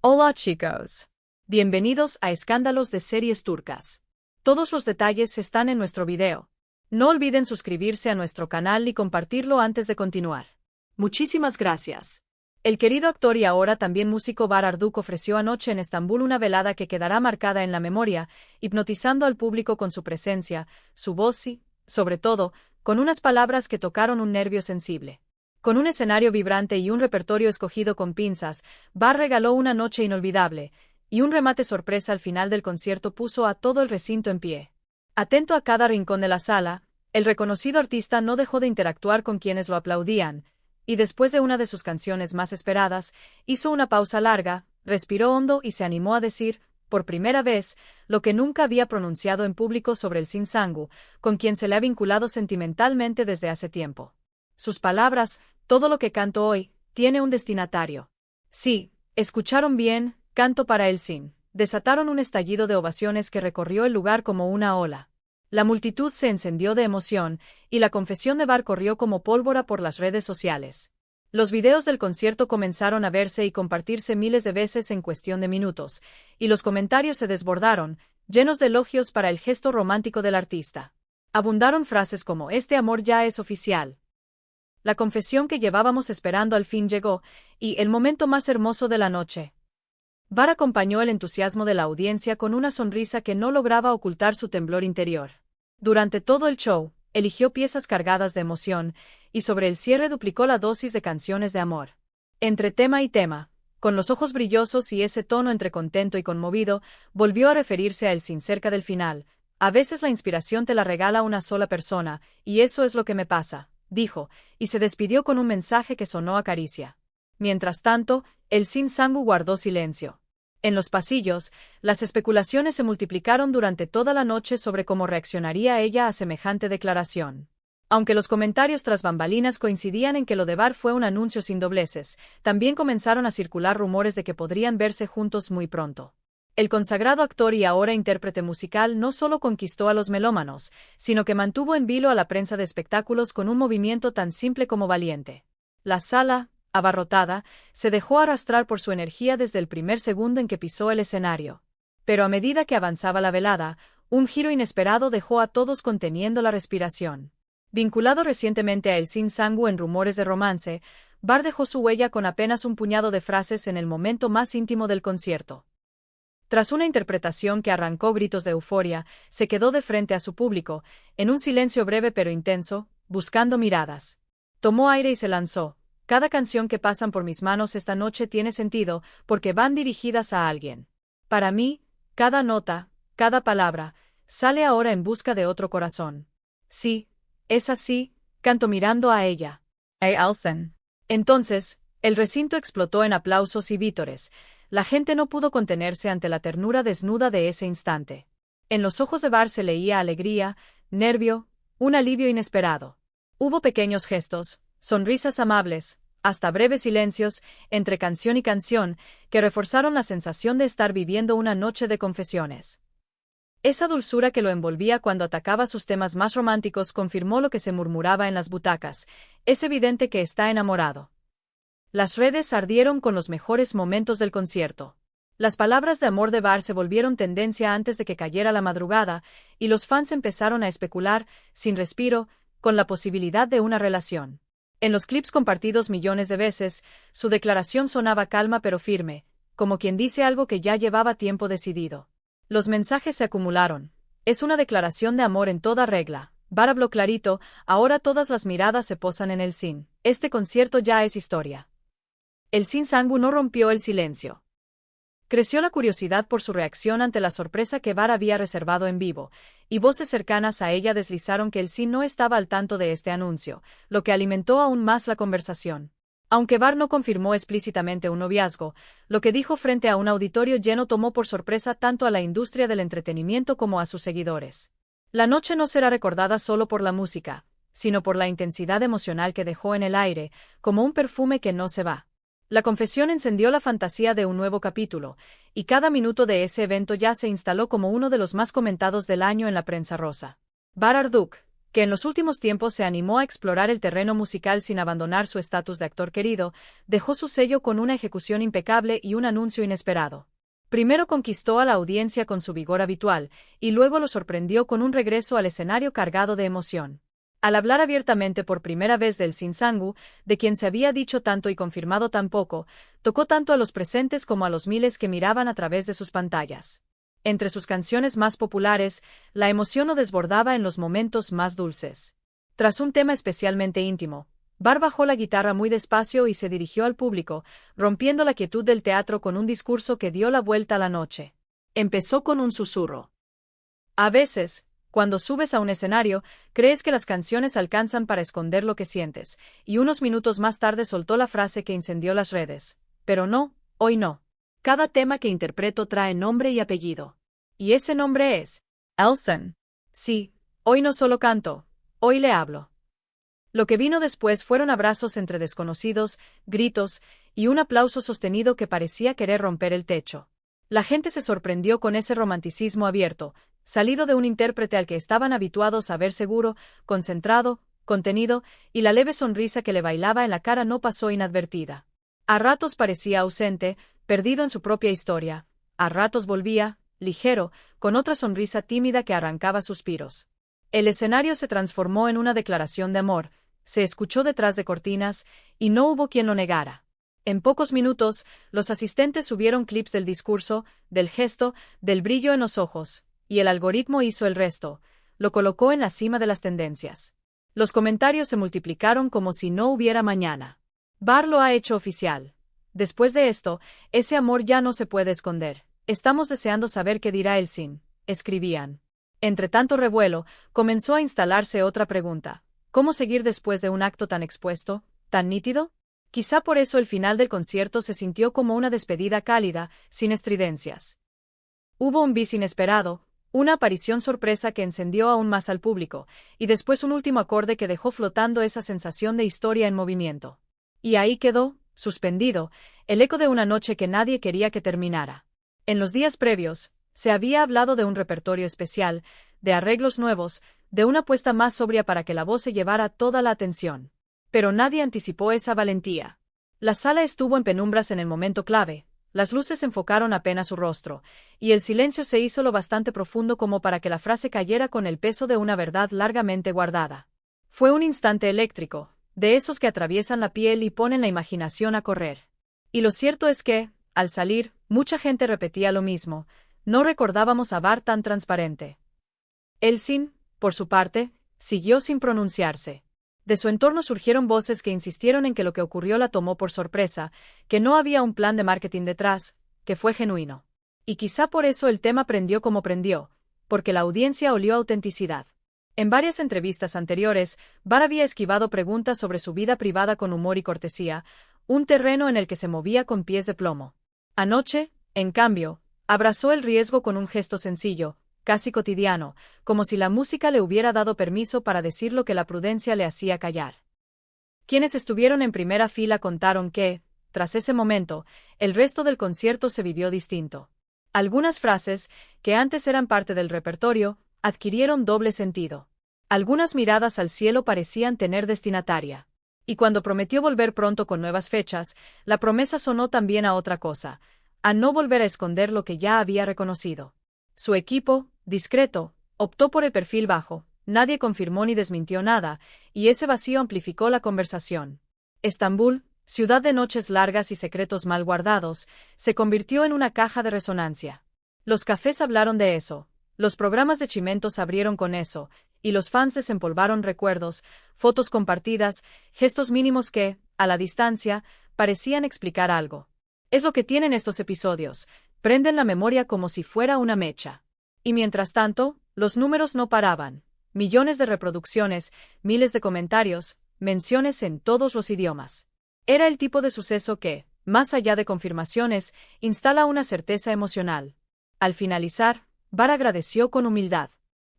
Hola chicos. Bienvenidos a Escándalos de Series Turcas. Todos los detalles están en nuestro video. No olviden suscribirse a nuestro canal y compartirlo antes de continuar. Muchísimas gracias. El querido actor y ahora también músico Bar Arduk ofreció anoche en Estambul una velada que quedará marcada en la memoria, hipnotizando al público con su presencia, su voz y, sobre todo, con unas palabras que tocaron un nervio sensible. Con un escenario vibrante y un repertorio escogido con pinzas, Bar regaló una noche inolvidable, y un remate sorpresa al final del concierto puso a todo el recinto en pie. Atento a cada rincón de la sala, el reconocido artista no dejó de interactuar con quienes lo aplaudían, y después de una de sus canciones más esperadas, hizo una pausa larga, respiró hondo y se animó a decir, por primera vez, lo que nunca había pronunciado en público sobre el Sin Sangu, con quien se le ha vinculado sentimentalmente desde hace tiempo. Sus palabras, todo lo que canto hoy, tiene un destinatario. Sí, escucharon bien, canto para el Sin. Desataron un estallido de ovaciones que recorrió el lugar como una ola. La multitud se encendió de emoción, y la confesión de Bar corrió como pólvora por las redes sociales. Los videos del concierto comenzaron a verse y compartirse miles de veces en cuestión de minutos, y los comentarios se desbordaron, llenos de elogios para el gesto romántico del artista. Abundaron frases como «Este amor ya es oficial». La confesión que llevábamos esperando al fin llegó, y el momento más hermoso de la noche. Bar acompañó el entusiasmo de la audiencia con una sonrisa que no lograba ocultar su temblor interior. Durante todo el show, eligió piezas cargadas de emoción, y sobre el cierre duplicó la dosis de canciones de amor. Entre tema y tema, con los ojos brillosos y ese tono entre contento y conmovido, volvió a referirse a él sin cerca del final. A veces la inspiración te la regala una sola persona, y eso es lo que me pasa, dijo, y se despidió con un mensaje que sonó a caricia. Mientras tanto, el Sin Sangu guardó silencio. En los pasillos, las especulaciones se multiplicaron durante toda la noche sobre cómo reaccionaría ella a semejante declaración. Aunque los comentarios tras bambalinas coincidían en que lo de Bar fue un anuncio sin dobleces, también comenzaron a circular rumores de que podrían verse juntos muy pronto. El consagrado actor y ahora intérprete musical no solo conquistó a los melómanos, sino que mantuvo en vilo a la prensa de espectáculos con un movimiento tan simple como valiente. La sala, abarrotada, se dejó arrastrar por su energía desde el primer segundo en que pisó el escenario. Pero a medida que avanzaba la velada, un giro inesperado dejó a todos conteniendo la respiración. Vinculado recientemente a el Sin Sangu en rumores de romance, Bar dejó su huella con apenas un puñado de frases en el momento más íntimo del concierto. Tras una interpretación que arrancó gritos de euforia, se quedó de frente a su público, en un silencio breve pero intenso, buscando miradas. Tomó aire y se lanzó. Cada canción que pasan por mis manos esta noche tiene sentido, porque van dirigidas a alguien. Para mí, cada nota, cada palabra, sale ahora en busca de otro corazón. Sí, es así, canto mirando a ella. Hey Alsen. Entonces, el recinto explotó en aplausos y vítores. La gente no pudo contenerse ante la ternura desnuda de ese instante. En los ojos de Bar se leía alegría, nervio, un alivio inesperado. Hubo pequeños gestos, sonrisas amables, hasta breves silencios, entre canción y canción, que reforzaron la sensación de estar viviendo una noche de confesiones. Esa dulzura que lo envolvía cuando atacaba sus temas más románticos confirmó lo que se murmuraba en las butacas. Es evidente que está enamorado. Las redes ardieron con los mejores momentos del concierto. Las palabras de amor de Bar se volvieron tendencia antes de que cayera la madrugada, y los fans empezaron a especular, sin respiro, con la posibilidad de una relación. En los clips compartidos millones de veces, su declaración sonaba calma pero firme, como quien dice algo que ya llevaba tiempo decidido. Los mensajes se acumularon. Es una declaración de amor en toda regla. Bar habló clarito, ahora todas las miradas se posan en el Sin. Este concierto ya es historia. El Sin Sangu no rompió el silencio. Creció la curiosidad por su reacción ante la sorpresa que Bar había reservado en vivo, y voces cercanas a ella deslizaron que el Sin no estaba al tanto de este anuncio, lo que alimentó aún más la conversación. Aunque Bar no confirmó explícitamente un noviazgo, lo que dijo frente a un auditorio lleno tomó por sorpresa tanto a la industria del entretenimiento como a sus seguidores. La noche no será recordada solo por la música, sino por la intensidad emocional que dejó en el aire, como un perfume que no se va. La confesión encendió la fantasía de un nuevo capítulo, y cada minuto de ese evento ya se instaló como uno de los más comentados del año en la prensa rosa. Bar Arduk, que en los últimos tiempos se animó a explorar el terreno musical sin abandonar su estatus de actor querido, dejó su sello con una ejecución impecable y un anuncio inesperado. Primero conquistó a la audiencia con su vigor habitual, y luego lo sorprendió con un regreso al escenario cargado de emoción. Al hablar abiertamente por primera vez del Sinsangu, de quien se había dicho tanto y confirmado tan poco, tocó tanto a los presentes como a los miles que miraban a través de sus pantallas. Entre sus canciones más populares, la emoción lo desbordaba en los momentos más dulces. Tras un tema especialmente íntimo, Bar bajó la guitarra muy despacio y se dirigió al público, rompiendo la quietud del teatro con un discurso que dio la vuelta a la noche. Empezó con un susurro. A veces, cuando subes a un escenario, crees que las canciones alcanzan para esconder lo que sientes, y unos minutos más tarde soltó la frase que incendió las redes. Pero no, hoy no. Cada tema que interpreto trae nombre y apellido. Y ese nombre es Elson. Sí, hoy no solo canto, hoy le hablo. Lo que vino después fueron abrazos entre desconocidos, gritos, y un aplauso sostenido que parecía querer romper el techo. La gente se sorprendió con ese romanticismo abierto, salido de un intérprete al que estaban habituados a ver seguro, concentrado, contenido, y la leve sonrisa que le bailaba en la cara no pasó inadvertida. A ratos parecía ausente, perdido en su propia historia. A ratos volvía, ligero, con otra sonrisa tímida que arrancaba suspiros. El escenario se transformó en una declaración de amor, se escuchó detrás de cortinas, y no hubo quien lo negara. En pocos minutos, los asistentes subieron clips del discurso, del gesto, del brillo en los ojos, y el algoritmo hizo el resto, lo colocó en la cima de las tendencias. Los comentarios se multiplicaron como si no hubiera mañana. Bar lo ha hecho oficial. Después de esto, ese amor ya no se puede esconder. Estamos deseando saber qué dirá el Sin, escribían. Entre tanto revuelo, comenzó a instalarse otra pregunta. ¿Cómo seguir después de un acto tan expuesto, tan nítido? Quizá por eso el final del concierto se sintió como una despedida cálida, sin estridencias. Hubo un bis inesperado, una aparición sorpresa que encendió aún más al público, y después un último acorde que dejó flotando esa sensación de historia en movimiento. Y ahí quedó, suspendido, el eco de una noche que nadie quería que terminara. En los días previos, se había hablado de un repertorio especial, de arreglos nuevos, de una puesta más sobria para que la voz se llevara toda la atención. Pero nadie anticipó esa valentía. La sala estuvo en penumbras en el momento clave, las luces enfocaron apenas su rostro, y el silencio se hizo lo bastante profundo como para que la frase cayera con el peso de una verdad largamente guardada. Fue un instante eléctrico, de esos que atraviesan la piel y ponen la imaginación a correr. Y lo cierto es que, al salir, mucha gente repetía lo mismo, no recordábamos a Bar tan transparente. El Sin, por su parte, siguió sin pronunciarse. De su entorno surgieron voces que insistieron en que lo que ocurrió la tomó por sorpresa, que no había un plan de marketing detrás, que fue genuino. Y quizá por eso el tema prendió como prendió, porque la audiencia olió autenticidad. En varias entrevistas anteriores, Bar había esquivado preguntas sobre su vida privada con humor y cortesía, un terreno en el que se movía con pies de plomo. Anoche, en cambio, abrazó el riesgo con un gesto sencillo, casi cotidiano, como si la música le hubiera dado permiso para decir lo que la prudencia le hacía callar. Quienes estuvieron en primera fila contaron que, tras ese momento, el resto del concierto se vivió distinto. Algunas frases, que antes eran parte del repertorio, adquirieron doble sentido. Algunas miradas al cielo parecían tener destinataria. Y cuando prometió volver pronto con nuevas fechas, la promesa sonó también a otra cosa, a no volver a esconder lo que ya había reconocido. Su equipo, discreto, optó por el perfil bajo, nadie confirmó ni desmintió nada, y ese vacío amplificó la conversación. Estambul, ciudad de noches largas y secretos mal guardados, se convirtió en una caja de resonancia. Los cafés hablaron de eso, los programas de Chimentos abrieron con eso, y los fans desempolvaron recuerdos, fotos compartidas, gestos mínimos que, a la distancia, parecían explicar algo. Es lo que tienen estos episodios, prenden la memoria como si fuera una mecha. Y mientras tanto, los números no paraban. Millones de reproducciones, miles de comentarios, menciones en todos los idiomas. Era el tipo de suceso que, más allá de confirmaciones, instala una certeza emocional. Al finalizar, Bar agradeció con humildad.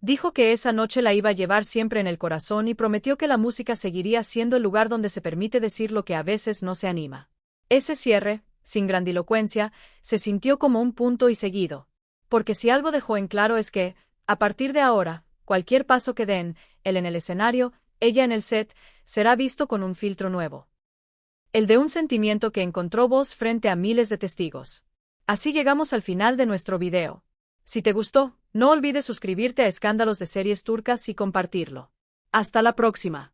Dijo que esa noche la iba a llevar siempre en el corazón y prometió que la música seguiría siendo el lugar donde se permite decir lo que a veces no se anima. Ese cierre, sin grandilocuencia, se sintió como un punto y seguido. Porque si algo dejó en claro es que, a partir de ahora, cualquier paso que den, él en el escenario, ella en el set, será visto con un filtro nuevo. El de un sentimiento que encontró voz frente a miles de testigos. Así llegamos al final de nuestro video. Si te gustó, no olvides suscribirte a Escándalos de Series Turcas y compartirlo. Hasta la próxima.